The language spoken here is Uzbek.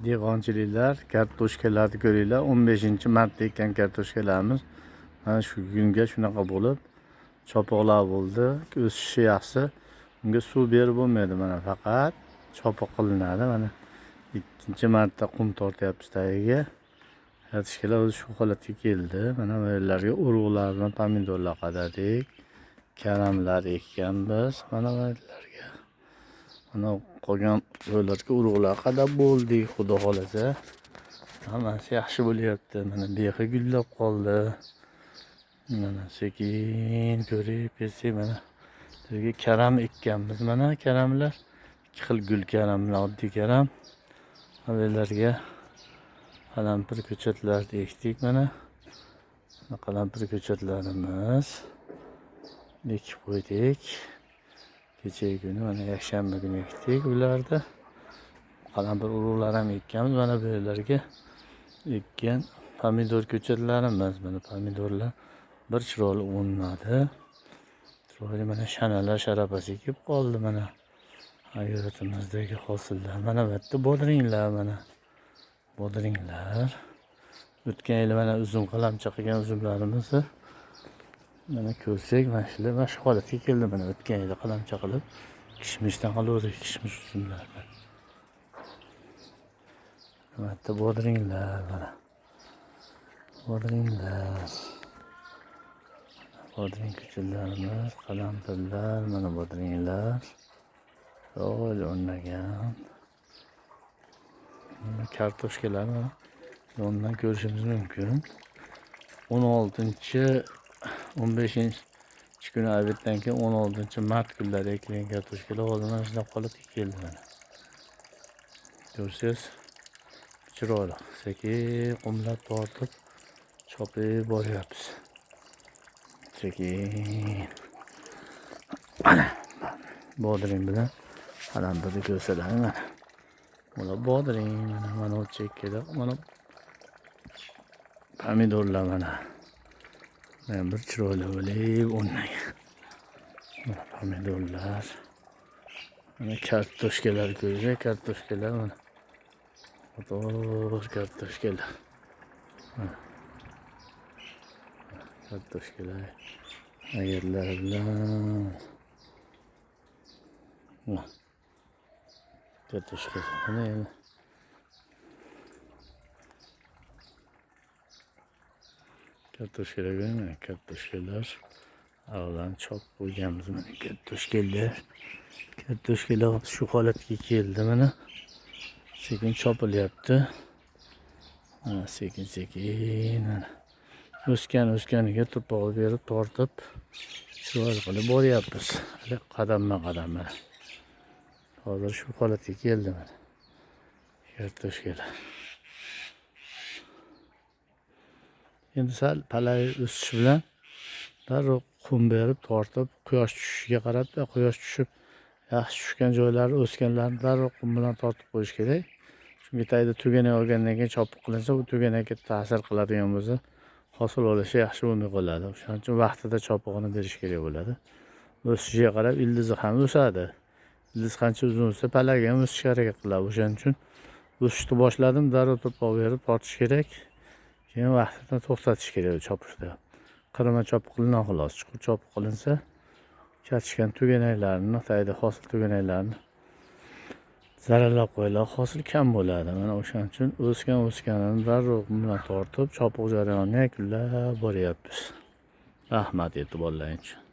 Dehqonchiliklar, kartoshkalarni ko'ringlar. 15-martda ekan kartoshkalarimiz. Mana shu kunga shunaqa bo'lib, chopoqlar bo'ldi. O'sishi yaxshi. Unga suv berib bo'lmaydi. Mana faqat chopoq qilinadi. Mana 2-marta qum tortyapmiz tagiga. Kartoshkalar o'zi shu holatga keldi. Mana bu yerlarga urug'lar bilan pomidorlar qadadik. Karamlar ekkanmiz. Mana bu yerlarga. Mana qolgan joylarga urug'lar qadab bo'ldik, xudo xolasa. Hammasi yaxshi bo'lyapti. Mana behi gullab qoldi. Mana sekin ko'rib kelsak, mana yerga karam ekkanmiz. Mana karamlar 2 xil gul karamlar, oddiy karam. Mana yerlarga qalampir ko'chatlarni ekdik. Mana qalampir ko'chatlarimiz ekib qo'ydik. Kechagi kuni mana yakshanba kuni ekdik ularda. Qalampir urug'lar ham ekkanmiz. Mana bu yerlarga ekkan pomidor ko'chatlarimiz. Mana pomidorlar bir chiroyli o'nmadi. Chiroyli mana shanalar sharapasi kelib qoldi. Mana hayotimizdagi hosillar. Mana bu yerda bodringlar, mana bodringlar. O'tgan yil mana uzum qalamcha qilgan uzumlarimiz. Mana ko'rsak, mana shu holatga keldi. Mana o'tgan yil qalamcha qilib kishmishdan qiluvdik, kishmish uzumlardan. Mana bu bodringlar, mana bodringlar. Bodring ko'chatlarimiz, qalampirlar, mana bodringlar. Ro'y o'rnagan. Mana kartoshkalar mana yondan ko'rishimiz mumkin. 15-kuni avitdan keyin 16-mart kunlari ekilgan kartoshkalar hozir mana shunday holatga keldi. Mana ko'rsangiz, chiroyli sekin qumlab tortib chopib boryapmiz. Sekin mana bodring bilan qalampirni ko'rsalar. Mana bodring, mana o chekkada, mana pomidorlar mana. Mana bir chiroyli bo'lib o'rnagan. Mana pomidorlar. Mana kartoshkalar ko'rsak, kartoshkalar mana. Fotoz kartoshkalar. Mana kartoshkalar agarlar bilan. Mana kartoshka. Mana kartoshkalar mana kartoshkalar. Avval chop qo'yganmiz mana kartoshkalar. Kartoshkalar shu holatga keldi mana. Sekin chopilyapti. Mana sekin mana o'sganiga tuproq berib tortib chiroyli qilib boryapmiz. Qadamma-qadam mana. Hozir shu holatga keldi mana. Kartoshkalar. Endi sal palay o'sishi bilan darrov qum berib tortib, quyosh tushishiga qarab, quyosh tushib yaxshi tushgan joylari o'sganlarni darrov qum bilan tortib qo'yish kerak. Chunki tagida tuganak olgandan keyin chopib qilinsa, bu tuganakka ta'sir qiladigan bo'lsa, hosil olishi yaxshi bo'lmay qoladi. O'shaning uchun vaqtida chopig'ini berish kerak bo'ladi. O'sishiga qarab ildizi ham o'sadi. Ildiz qancha uzun o'ssa, palagi ham o'sishga harakat qiladi. O'shaning uchun o'sishni boshladim, darrov tuproq berib tortish kerak. Keyin vaqtida to'xtatish kerak chopishda. Qirma chop qilingan xolos. Chuqur chop qilinsa, katishgan tuganaklarni, tagida hosil tuganaklarni zararlab qo'yiladi, hosil kam bo'ladi. Mana o'shaning uchun o'sganini darrov bilan tortib, chopiq jarayonini yakunlab boryapmiz. Rahmat e'tiborlaringiz uchun.